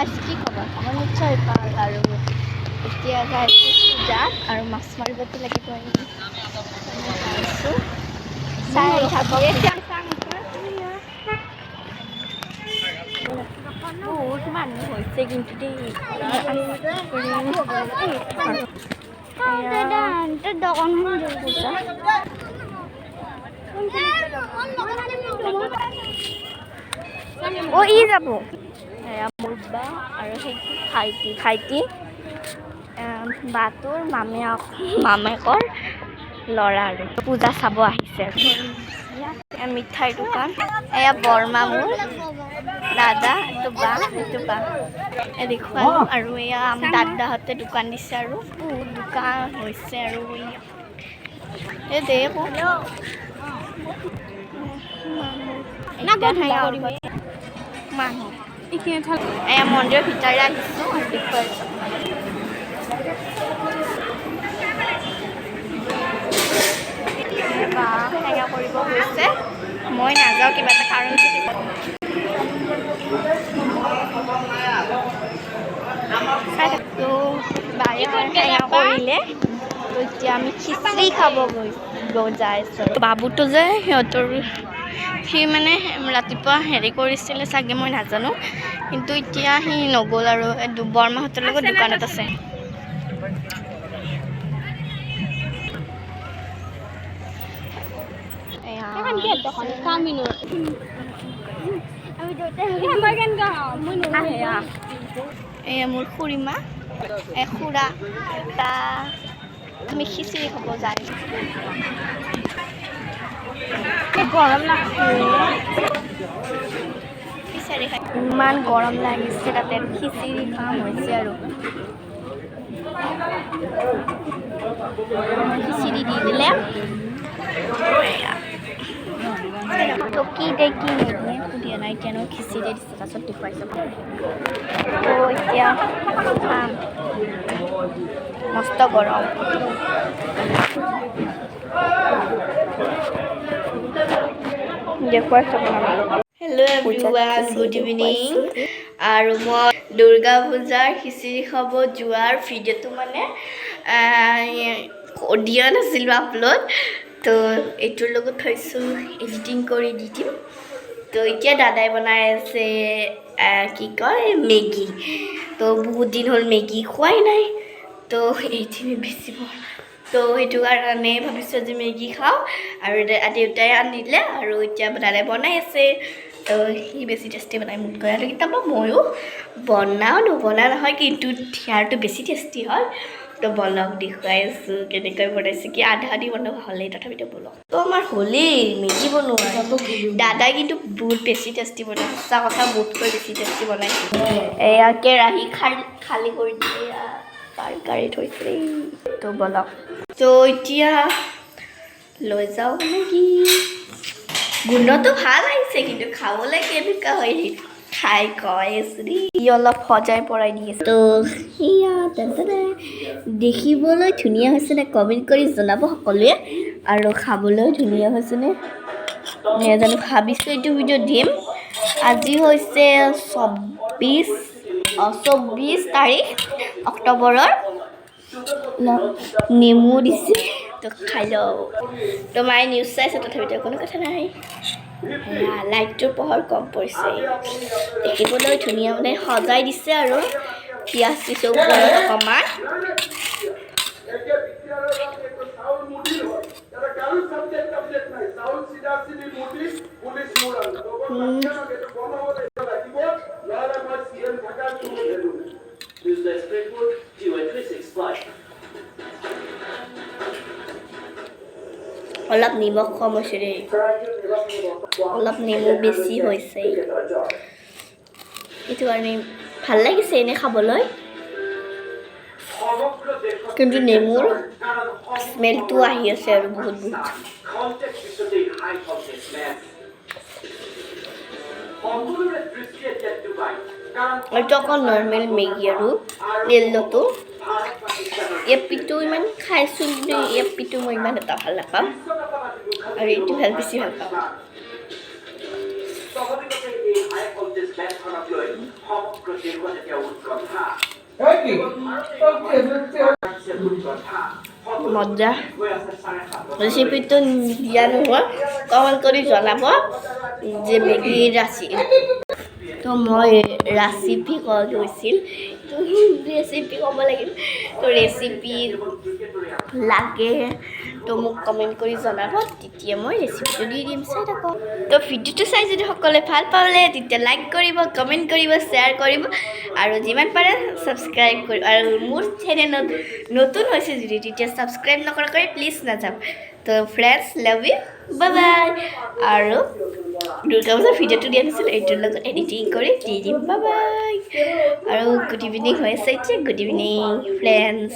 কি খবৰ? মই নিশ্চয় ভাল আৰু এতিয়া যাইছোঁ পূজাত আৰু মাছ মাৰিবতো লাগিব যাইছোঁ চাই থাকক বহুত মানুহ হৈছে কিন্তু দেই ই যাব মোৰ বা আৰু সেইটো ভাইটি বাটোৰ মামেকৰ ল'ৰা আৰু পূজা চাব আহিছে মিঠাইৰ দোকান এয়া বৰমা মোৰ দাদা এইটো বা দেখুৱালোঁ আৰু এয়া দাদাহঁতে দোকান দিছে আৰু বহুত দোকান হৈছে আৰু মানুহ এয়া মন্দিৰৰ ভিতৰে আহিছোঁ আৰু দেখুৱাইছোঁ সেয়া কৰিব গৈছে মই নাযাওঁ কিবা এটা কাৰণ সেয়া কৰিলে এতিয়া আমি খিচিৰি খাব যাইছোঁ বাবুটো যে সিহঁতৰ সি মানে ৰাতিপুৱা হেৰি কৰিছিলে চাগে মই নাজানো কিন্তু এতিয়া সি নগ'ল আৰু বৰমাহঁতৰ লগত দোকানত আছে এয়া মোৰ খুৰীমা খুৰা আমি খিচিৰি খাব যাই গৰম লাগছে ইমান গৰম লাগিছে তাতে খিচিৰি খাম হৈছে আৰু খিচিৰি দি দিলে কি নিদিয়ে সুধিয়া নাই এতিয়া খিচিৰি দিছে তাৰপিছত দেখুৱাইছোঁ এতিয়া খাম মস্ত গৰম হেল্ল' এভৰিৱান গুড ইভিনিং আৰু মই দুৰ্গা পূজাৰ খিচিৰি খাব যোৱাৰ ভিডিঅ'টো মানে দিয়া নাছিলোঁ আপলোড তো এইটোৰ লগত থৈছোঁ এডিটিং কৰি দি দিম তো এতিয়া দাদাই বনাই আছে কি কয় মেগী তো বহুত দিন হ'ল মেগী খোৱাই নাই তো এইখিনি বেছি তো সেইটো কাৰণে ভাবিছোঁ আজি মেগী খাওঁ আৰু দেউতাই আনিলে আৰু এতিয়া দাদাই বনাই আছে তো সি বেছি টেষ্টি বনাই মোতকৈ আৰু কেতিয়াবা ময়ো বনাওঁ নবনা নহয় কিন্তু সিয়াৰটো বেছি টেষ্টি হয় তো বলক দেখুৱাই আছোঁ কেনেকৈ বনাইছোঁ কি আধা দি বনোৱা হ'লেই তথাপিতো বলক তো আমাৰ হ'লেই মেগী বনোৱা দাদাই কিন্তু বহুত বেছি টেষ্টি বনাই সঁচা কথা বহুতকৈ বেছি টেষ্টি বনাইছে এয়া কেৰাহী খালী কৰি দিয়ে কাঢ়ি থৈছে তো বলক তো এতিয়া লৈ যাওঁ মেগী গোন্ধটো ভাল আহিছে কিন্তু খাবলৈ কেনেকুৱা হয় খাই কয় ই অলপ সজাই পৰাই দি আছে তো সেয়া দেখিবলৈ ধুনীয়া হৈছেনে কমেণ্ট কৰি জনাব সকলোৱে আৰু খাবলৈ ধুনীয়া হৈছেনে নেজানো ভাবিছোঁ এইটো ভিডিঅ' দিম আজি হৈছে 24 তাৰিখ অক্টোবৰৰ নেমু দিছে তো খাই লওঁ তো মায়ে নিউজ চাইছে তথাপিতো কোনো কথা নাই লাইটটোৰ পোহৰ কম পৰিছে দেখিবলৈ ধুনীয়া মানে সজাই দিছে আৰু পিঁয়াজ দিছে ওপৰত অকণমান অলপ নিমখ কম হৈছে দেই অলপ নেমু বেছি হৈছে এইটো কাৰণে ভাল লাগিছে এনে খাবলৈ কিন্তু নেমুৰ স্মেলটো আহি আছে আৰু বহুত এইটো অকল নৰ্মেল মেগী আৰু য়েল্ল'টো এপিটো ইমান খাইছোঁ কিন্তু এপিটো মই ইমান এটা ভাল নাপাম আৰু এইটো বেছি ভাল পাওঁ মজা ৰেচিপিটো দিয়া নোহোৱা কমেণ্ট কৰি জনাব যে মেগীৰ তো মই ৰেচিপি কোৱা গৈছিল তো ৰেচিপি ক'ব লাগিল তো ৰেচিপি লাগে তো মোক কমেণ্ট কৰি জনাব তেতিয়া মই ৰেচিপিটো দি দিম চাই থাকক তো ভিডিঅ'টো চাই যদি সকলোৱে ভাল পালে তেতিয়া লাইক কৰিব কমেণ্ট কৰিব শ্বেয়াৰ কৰিব আৰু যিমান পাৰে ছাবস্ক্ৰাইব কৰিব আৰু মোৰ চেনেলত নতুন হৈছে যদি তেতিয়া ছাবস্ক্ৰাইব নকৰাকৈ প্লিজ নাযাব তো friends love you bye bye আৰু দুৰ্গা পূজাৰ ভিডিঅ'টো দিয়া নাছিল এইটোৰ লগত এডিটিং কৰি দি দিম বাই বাই আৰু গুড ইভিনিং হৈ আছে এতিয়া গুড ইভিনিং ফ্ৰেণ্ডছ